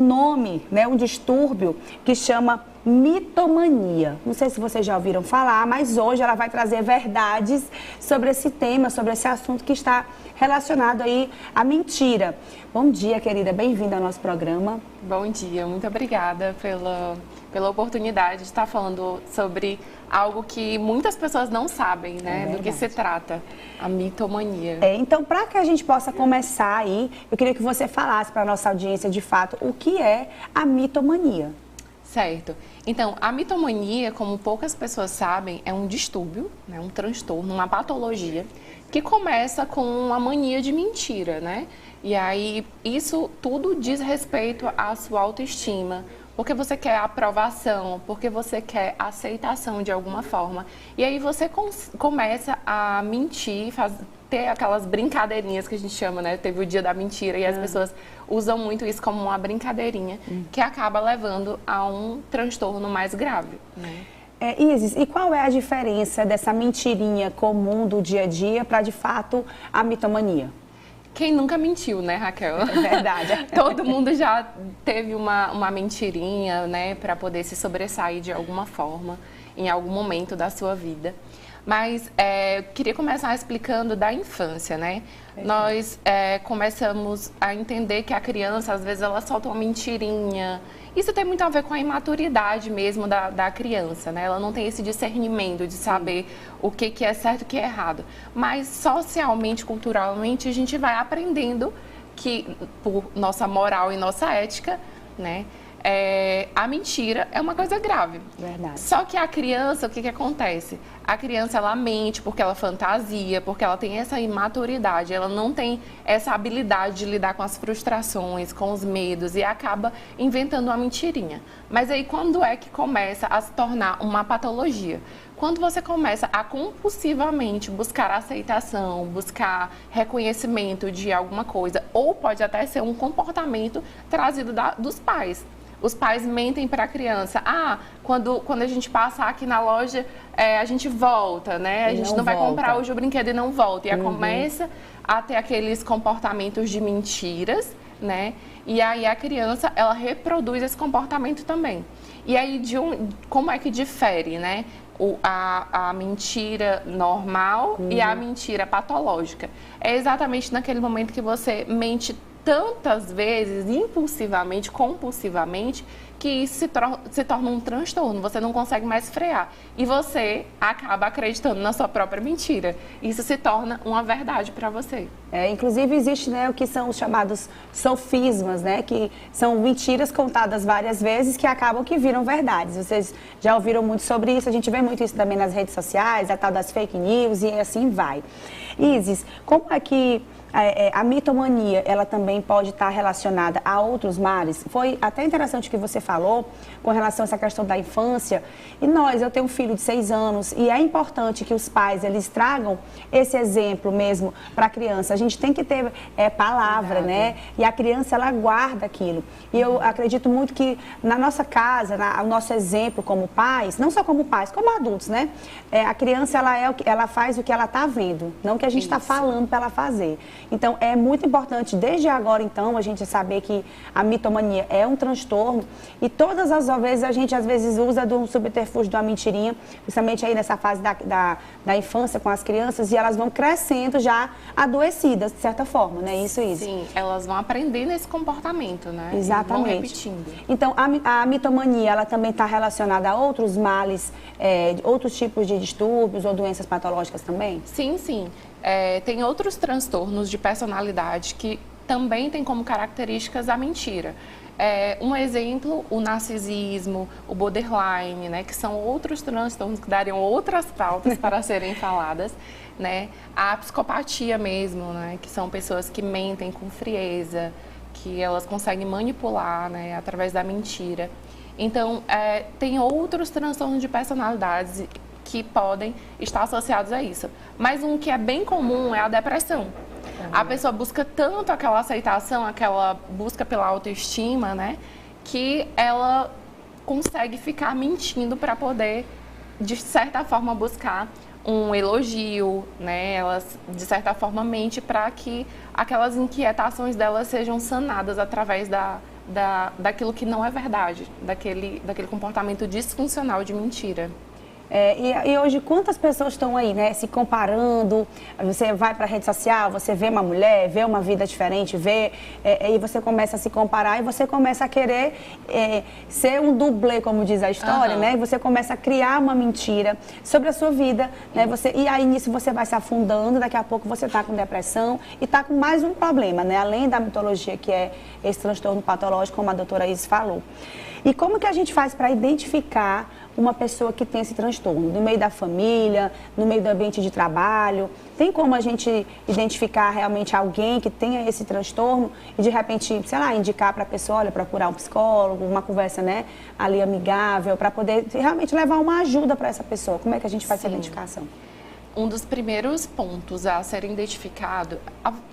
nome, né, um distúrbio que chama mitomania. Não sei se vocês já ouviram falar, mas hoje ela vai trazer verdades sobre esse tema, sobre esse assunto que está relacionado aí à mentira. Bom dia, querida, bem-vinda ao nosso programa. Bom dia, muito obrigada pela oportunidade de estar falando sobre algo que muitas pessoas não sabem, né, do que se trata, a mitomania. Então, para que a gente possa começar aí, eu queria que você falasse para a nossa audiência, de fato, o que é a mitomania. Certo. Então, a mitomania, como poucas pessoas sabem, é um distúrbio, né, um transtorno, uma patologia, que começa com uma mania de mentira, né? E aí, isso tudo diz respeito à sua autoestima, porque você quer aprovação, porque você quer aceitação de alguma forma. E aí você começa a mentir, ter aquelas brincadeirinhas que a gente chama, né? Teve o dia da mentira e as pessoas usam muito isso como uma brincadeirinha, que acaba levando a um transtorno mais grave, né? Isis, e qual é a diferença dessa mentirinha comum do dia a dia para, de fato, a mitomania? Quem nunca mentiu, né, Raquel? É verdade. Todo mundo já teve uma mentirinha, né, para poder se sobressair de alguma forma, em algum momento da sua vida. Mas eu queria começar explicando da infância, né? Nós começamos a entender que a criança, às vezes, ela solta uma mentirinha. Isso tem muito a ver com a imaturidade mesmo da criança, né? Ela não tem esse discernimento de saber o que é certo e o que é errado. Mas socialmente, culturalmente, a gente vai aprendendo que, por nossa moral e nossa ética, né? A mentira é uma coisa grave. Verdade. Só que a criança, o que acontece? A criança, ela mente porque ela fantasia, porque ela tem essa imaturidade, ela não tem essa habilidade de lidar com as frustrações, com os medos e acaba inventando uma mentirinha. Mas aí quando é que começa a se tornar uma patologia? Quando você começa a compulsivamente buscar aceitação, buscar reconhecimento de alguma coisa, ou pode até ser um comportamento trazido dos pais. Os pais mentem para a criança. Quando a gente passar aqui na loja, a gente volta, né? A gente não vai comprar hoje o brinquedo e não volta. E aí começa a ter aqueles comportamentos de mentiras, né? E aí a criança, ela reproduz esse comportamento também. E aí, como é que difere, né? A mentira normal e a mentira patológica. É exatamente naquele momento que você mente tantas vezes, impulsivamente, compulsivamente, que isso se torna um transtorno, você não consegue mais frear. E você acaba acreditando na sua própria mentira. Isso se torna uma verdade para você. Inclusive, existe, né, o que são os chamados sofismas, né, que são mentiras contadas várias vezes que acabam que viram verdades. Vocês já ouviram muito sobre isso, a gente vê muito isso também nas redes sociais, a tal das fake news e assim vai. Isis, como é que a mitomania, ela também pode estar relacionada a outros males? Foi até interessante o que você falou com relação a essa questão da infância. E eu tenho um filho de 6 anos e é importante que os pais, eles tragam esse exemplo mesmo para a criança. A gente tem que ter palavra, né? E a criança, ela guarda aquilo. E eu acredito muito que na nossa casa, o nosso exemplo como pais, não só como pais, como adultos, né? A criança, ela faz o que ela está vendo, não o que a gente está falando para ela fazer. Então, é muito importante, desde agora, então, a gente saber que a mitomania é um transtorno e todas as vezes a gente, às vezes, usa de um subterfúgio, de uma mentirinha, principalmente aí nessa fase da infância com as crianças, e elas vão crescendo já adoecidas, de certa forma, né? Isso. Sim, elas vão aprendendo esse comportamento, né? Exatamente. E vão repetindo. Então, a mitomania, ela também está relacionada a outros males, outros tipos de distúrbios ou doenças patológicas também? Sim. Tem outros transtornos de personalidade que também tem como características a mentira. Um exemplo, o narcisismo, o borderline, né, que são outros transtornos que dariam outras pautas para serem faladas, né? A psicopatia mesmo, né, que são pessoas que mentem com frieza, que elas conseguem manipular, né, através da mentira. Então, tem outros transtornos de personalidades que podem estar associados a isso. Mas um que é bem comum é a depressão. A pessoa busca tanto aquela aceitação, aquela busca pela autoestima, né, que ela consegue ficar mentindo para poder, de certa forma, buscar um elogio, né? Elas, de certa forma, mente para que aquelas inquietações delas sejam sanadas através da daquilo que não é verdade, daquele comportamento disfuncional de mentira. E hoje, quantas pessoas estão aí, né, se comparando? Você vai para a rede social, você vê uma mulher, vê uma vida diferente, e você começa a se comparar e você começa a querer ser um dublê, como diz a história, né? E você começa a criar uma mentira sobre a sua vida, né? E aí nisso você vai se afundando, daqui a pouco você está com depressão e está com mais um problema, né? Além da mitologia, que é esse transtorno patológico, como a doutora Isis falou. E como que a gente faz para identificar uma pessoa que tem esse transtorno? No meio da família, no meio do ambiente de trabalho? Tem como a gente identificar realmente alguém que tenha esse transtorno e de repente, sei lá, indicar para a pessoa, olha, procurar um psicólogo, uma conversa, né, ali amigável, para poder realmente levar uma ajuda para essa pessoa? Como é que a gente faz essa identificação? Um dos primeiros pontos a ser identificado,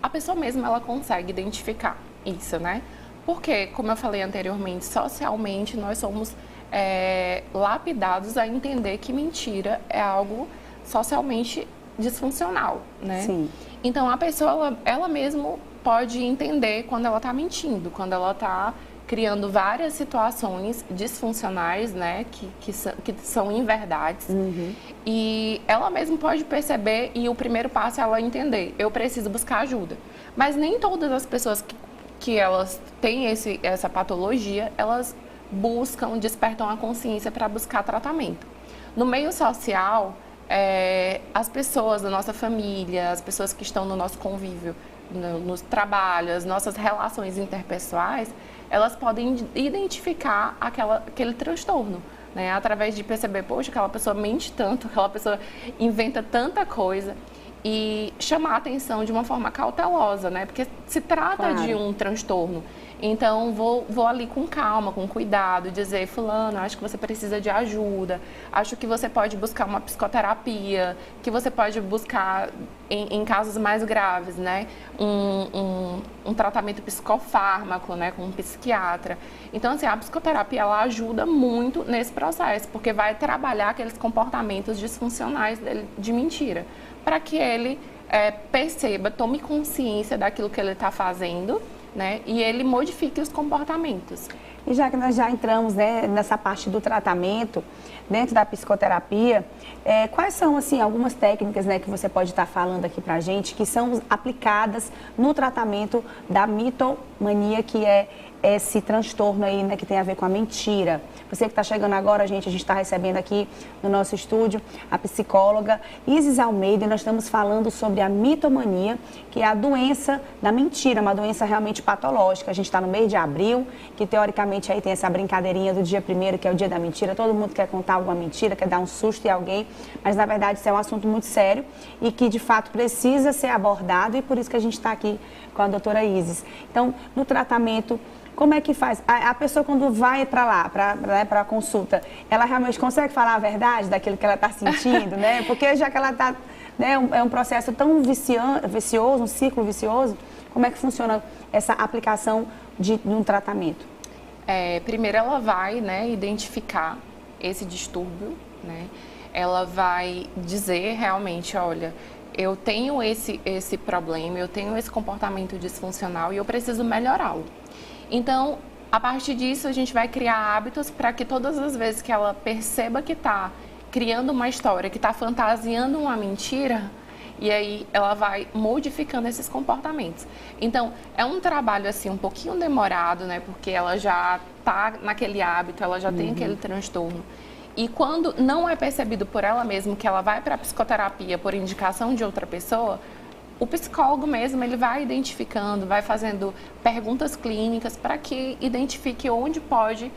a pessoa mesma ela consegue identificar isso, né? Porque, como eu falei anteriormente, socialmente nós somos lapidados a entender que mentira é algo socialmente disfuncional, né? Sim. Então, a pessoa, ela mesma pode entender quando ela está mentindo, quando ela está criando várias situações disfuncionais, né, que são inverdades. E ela mesma pode perceber, e o primeiro passo é ela entender, eu preciso buscar ajuda. Mas nem todas as pessoas que elas têm essa patologia, elas despertam a consciência para buscar tratamento. No meio social, as pessoas da nossa família, as pessoas que estão no nosso convívio, nos trabalhos, nossas relações interpessoais, elas podem identificar aquele transtorno, né? Através de perceber, poxa, aquela pessoa mente tanto, aquela pessoa inventa tanta coisa, e chamar a atenção de uma forma cautelosa, né? Porque se trata de um transtorno. Então, vou ali com calma, com cuidado, dizer, fulano, acho que você precisa de ajuda, acho que você pode buscar uma psicoterapia, que você pode buscar, em casos mais graves, né, um tratamento psicofármaco, né, com um psiquiatra. Então, assim, a psicoterapia, ela ajuda muito nesse processo, porque vai trabalhar aqueles comportamentos disfuncionais de mentira, para que ele perceba, tome consciência daquilo que ele está fazendo, né? E ele modifique os comportamentos. E já que nós já entramos, né, nessa parte do tratamento, dentro da psicoterapia, quais são, assim, algumas técnicas, né, que você pode estar falando aqui pra gente, que são aplicadas no tratamento da mitomania, que é esse transtorno aí, né, que tem a ver com a mentira? Você que está chegando agora, a gente está recebendo aqui no nosso estúdio a psicóloga Isis Almeida, e nós estamos falando sobre a mitomania, que é a doença da mentira, uma doença realmente patológica. A gente está no mês de abril, que teoricamente aí tem essa brincadeirinha do dia 1º, que é o dia da mentira. Todo mundo quer contar alguma mentira, quer dar um susto em alguém, mas na verdade isso é um assunto muito sério e que de fato precisa ser abordado, e por isso que a gente está aqui com a doutora Isis. Então, no tratamento, como é que faz? A pessoa, quando vai para lá, para a consulta, ela realmente consegue falar a verdade daquilo que ela está sentindo, né? Porque já que ela está, né, é um processo tão vicioso, um ciclo vicioso, como é que funciona essa aplicação de um tratamento? Primeiro ela vai, né, identificar esse distúrbio, né? Ela vai dizer realmente, olha, eu tenho esse problema, eu tenho esse comportamento disfuncional e eu preciso melhorá-lo. Então, a partir disso, a gente vai criar hábitos para que todas as vezes que ela perceba que está criando uma história, que está fantasiando uma mentira, e aí ela vai modificando esses comportamentos. Então, é um trabalho assim um pouquinho demorado, né? Porque ela já está naquele hábito, ela já tem aquele transtorno. E quando não é percebido por ela mesma que ela vai para a psicoterapia por indicação de outra pessoa, o psicólogo mesmo, ele vai identificando, vai fazendo perguntas clínicas para que identifique onde pode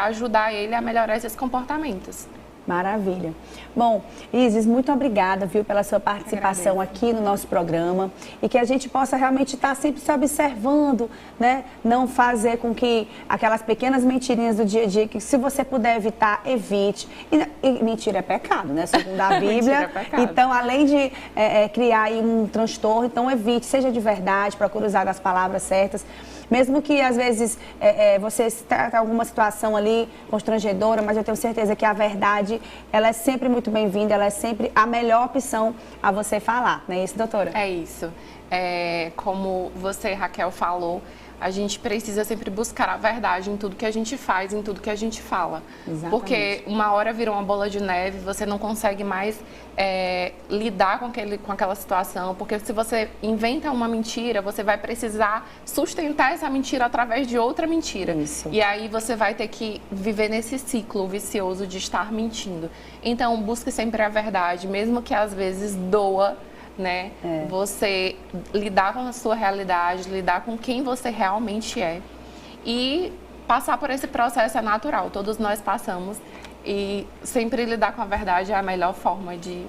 ajudar ele a melhorar esses comportamentos. Maravilha. Bom, Isis, muito obrigada, viu, pela sua participação aqui no nosso programa, e que a gente possa realmente estar sempre se observando, né? Não fazer com que aquelas pequenas mentirinhas do dia a dia, que se você puder evitar, evite. E mentira é pecado, né? Segundo a Bíblia. Então, além de criar aí um transtorno, então evite, seja de verdade, procure usar as palavras certas. Mesmo que, às vezes, você está em alguma situação ali constrangedora, mas eu tenho certeza que a verdade, ela é sempre muito bem-vinda, ela é sempre a melhor opção a você falar, não é isso, doutora? É isso. Como você, Raquel, falou, a gente precisa sempre buscar a verdade em tudo que a gente faz, em tudo que a gente fala. Exatamente. Porque uma hora vira uma bola de neve, você não consegue mais lidar com aquela situação, porque se você inventa uma mentira, você vai precisar sustentar essa mentira através de outra mentira. Isso. E aí você vai ter que viver nesse ciclo vicioso de estar mentindo. Então, busque sempre a verdade, mesmo que às vezes doa, né? Você lidar com a sua realidade, lidar com quem você realmente é. E passar por esse processo é natural, todos nós passamos. E sempre lidar com a verdade é a melhor forma de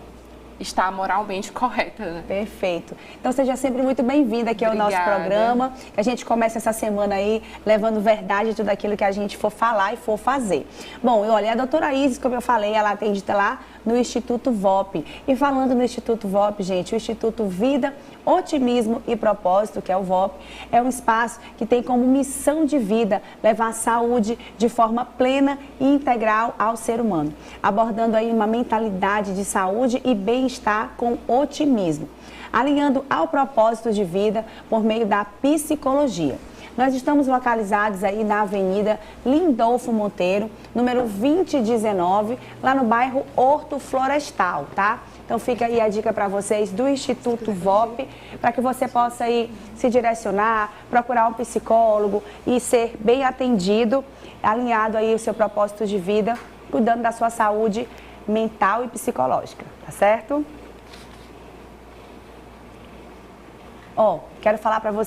estar moralmente correta, né? Perfeito. Então seja sempre muito bem-vinda aqui ao nosso programa. A gente começa essa semana aí levando verdade de tudo aquilo que a gente for falar e for fazer. Bom, olha, a doutora Isis, como eu falei, ela atende lá no Instituto VOP. E falando no Instituto VOP, gente, o Instituto Vida, Otimismo e Propósito, que é o VOP, é um espaço que tem como missão de vida levar a saúde de forma plena e integral ao ser humano, abordando aí uma mentalidade de saúde e bem-estar com otimismo, alinhando ao propósito de vida por meio da psicologia. Nós estamos localizados aí na Avenida Lindolfo Monteiro, número 2019, lá no bairro Horto Florestal, tá? Então fica aí a dica para vocês do Instituto VOP, para que você possa aí se direcionar, procurar um psicólogo e ser bem atendido, alinhado aí o seu propósito de vida, cuidando da sua saúde mental e psicológica, tá certo? Quero falar para você